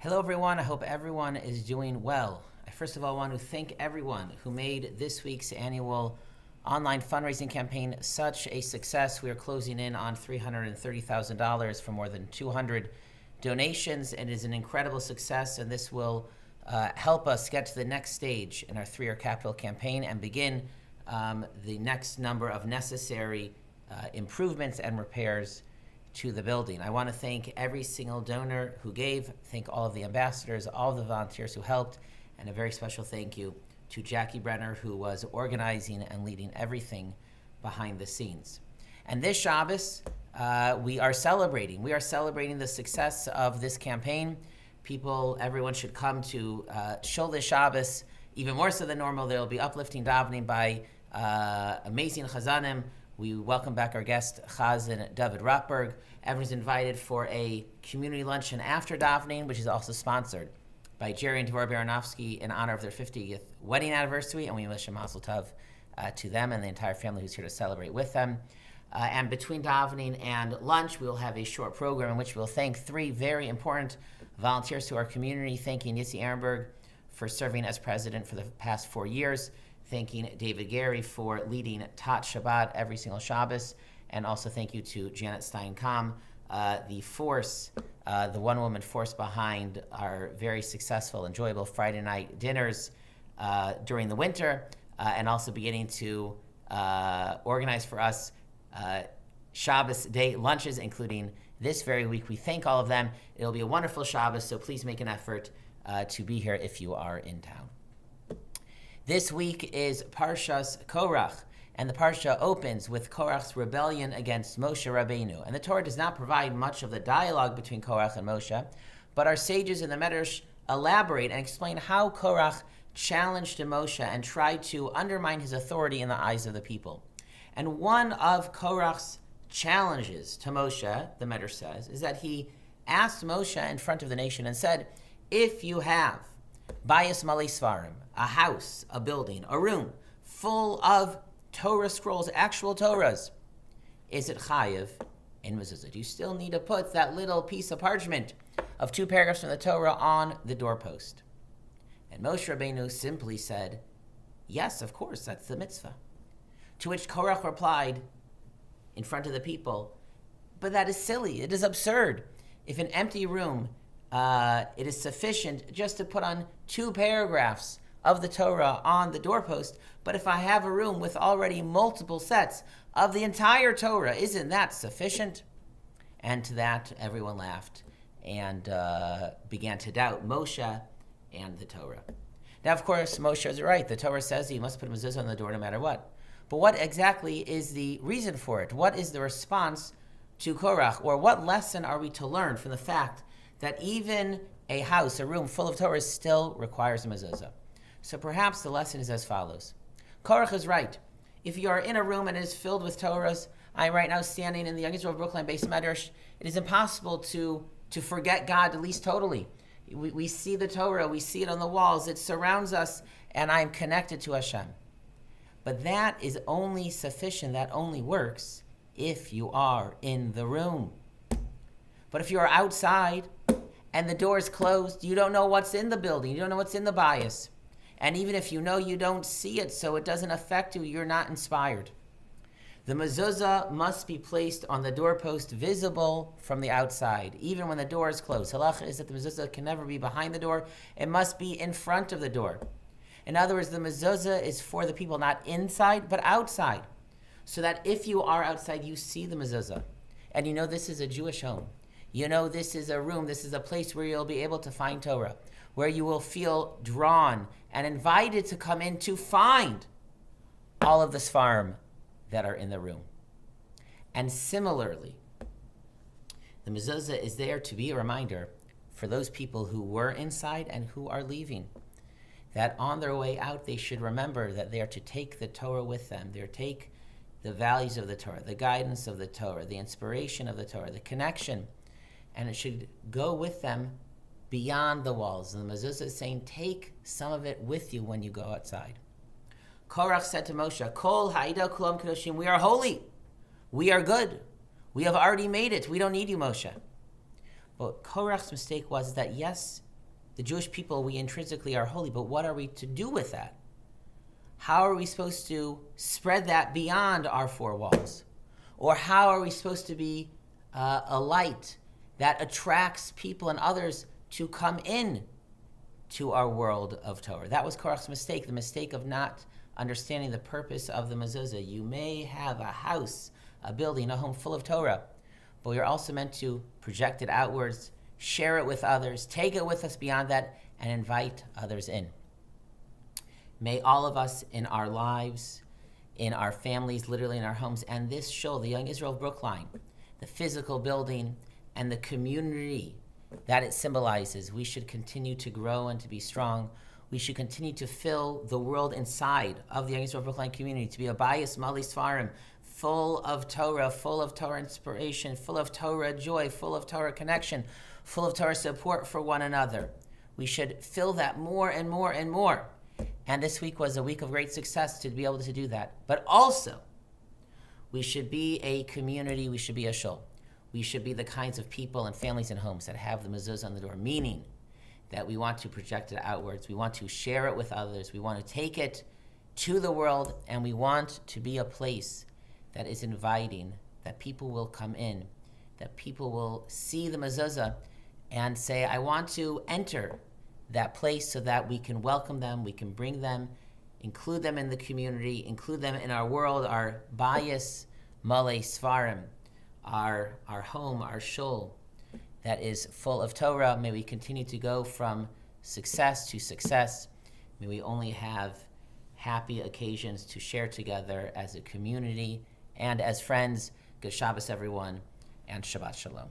Hello, everyone. I hope everyone is doing well. I first of all want to thank everyone who made this week's annual online fundraising campaign such a success. We are closing in on $330,000 for more than 200 donations. It is an incredible success, and this will help us get to the next stage in our three-year capital campaign and begin the next number of necessary improvements and repairs to the building. I want to thank every single donor who gave, thank all of the ambassadors, all of the volunteers who helped, and a very special thank you to Jackie Brenner, who was organizing and leading everything behind the scenes. And this Shabbos, we are celebrating. We are celebrating the success of this campaign. Everyone should come to Shul Shabbos, even more so than normal. There will be uplifting davening by amazing chazanim. We welcome back our guest, Chazan David Rotberg. Everyone's invited for a community luncheon after davening, which is also sponsored by Jerry and Dvorah Baranovsky in honor of their 50th wedding anniversary, and we wish a mazel tov to them and the entire family who's here to celebrate with them. And between davening and lunch, we will have a short program in which we'll thank three very important volunteers to our community, thanking Yitzi Ehrenberg for serving as president for the past 4 years, thanking David Gary for leading Tat Shabbat every single Shabbos, and also thank you to Janet Steinkam, the one-woman force behind our very successful, enjoyable Friday night dinners during the winter, and also beginning to organize for us Shabbos day lunches, including this very week. We thank all of them. It'll be a wonderful Shabbos, so please make an effort to be here if you are in town. This week is Parshas Korach, and the Parsha opens with Korach's rebellion against Moshe Rabbeinu. And the Torah does not provide much of the dialogue between Korach and Moshe, but our sages in the Medrash elaborate and explain how Korach challenged Moshe and tried to undermine his authority in the eyes of the people. And one of Korach's challenges to Moshe, the Medrash says, is that he asked Moshe in front of the nation and said, if you have Bayis Malei Svarim, a house, a building, a room full of Torah scrolls, actual Torahs, is it chayiv in Mezuza? Do you still need to put that little piece of parchment of 2 paragraphs from the Torah on the doorpost? And Moshe Rabbeinu simply said, yes, of course, that's the mitzvah. To which Korach replied in front of the people, but that is silly, it is absurd. If an empty room, it is sufficient just to put on 2 paragraphs of the Torah on the doorpost, but if I have a room with already multiple sets of the entire Torah, isn't that sufficient? And to that, everyone laughed and began to doubt Moshe and the Torah. Now, of course, Moshe is right. The Torah says you must put a mezuzah on the door no matter what. But what exactly is the reason for it? What is the response to Korach? Or what lesson are we to learn from the fact that even a house, a room full of Torah still requires a mezuzah? So perhaps the lesson is as follows. Korach is right. If you are in a room and it is filled with Torahs, I am right now standing in the Young Israel Brooklyn Beis Medrash, it is impossible to forget God, at least totally. We see the Torah, we see it on the walls, it surrounds us, and I am connected to Hashem. But that is only sufficient, that only works if you are in the room. But if you are outside and the door is closed, you don't know what's in the building, you don't know what's in the bias. And even if you know, you don't see it, so it doesn't affect you, you're not inspired. The mezuzah must be placed on the doorpost, visible from the outside, even when the door is closed. Halacha is that the mezuzah can never be behind the door, it must be in front of the door. In other words, the mezuzah is for the people not inside, but outside, so that if you are outside, you see the mezuzah, and you know this is a Jewish home. You know this is a room, this is a place where you'll be able to find Torah, where you will feel drawn and invited to come in to find all of the Sfarim that are in the room. And similarly, the mezuzah is there to be a reminder for those people who were inside and who are leaving, that on their way out they should remember that they are to take the Torah with them. They are to take the values of the Torah, the guidance of the Torah, the inspiration of the Torah, the connection, and it should go with them beyond the walls. And the mezuzah is saying, take some of it with you when you go outside. Korach said to Moshe, Kol ha'ida kulam kadoshim, we are holy, we are good, we have already made it, we don't need you, Moshe. But Korach's mistake was that, yes, The Jewish people, we intrinsically are holy, but what are we to do with that? How are we supposed to spread that beyond our four walls? Or how are we supposed to be a light that attracts people and others to come in to our world of Torah? That was Korach's mistake, the mistake of not understanding the purpose of the Mezuza. You may have a house, a building, a home full of Torah, but we are also meant to project it outwards, share it with others, take it with us beyond that, and invite others in. May all of us in our lives, in our families, literally in our homes, and this shul, the Young Israel of Brookline, the physical building and the community that it symbolizes, we should continue to grow and to be strong. We should continue to fill the world inside of the Young Israel of Brookline community to be a bias, Mali Sfarim, full of Torah inspiration, full of Torah joy, full of Torah connection, full of Torah support for one another. We should fill that more and more and more. And this week was a week of great success to be able to do that. But also, we should be a community, we should be a shul. We should be the kinds of people and families and homes that have the mezuzah on the door, meaning that we want to project it outwards, we want to share it with others, we want to take it to the world, and we want to be a place that is inviting, that people will come in, that people will see the mezuzah and say, I want to enter that place so that we can welcome them, we can bring them, include them in the community, include them in our world, our bias, Malei Sfarim, our home, our shul, that is full of Torah. May we continue to go from success to success. May we only have happy occasions to share together as a community and as friends. Good Shabbos, everyone, and Shabbat Shalom.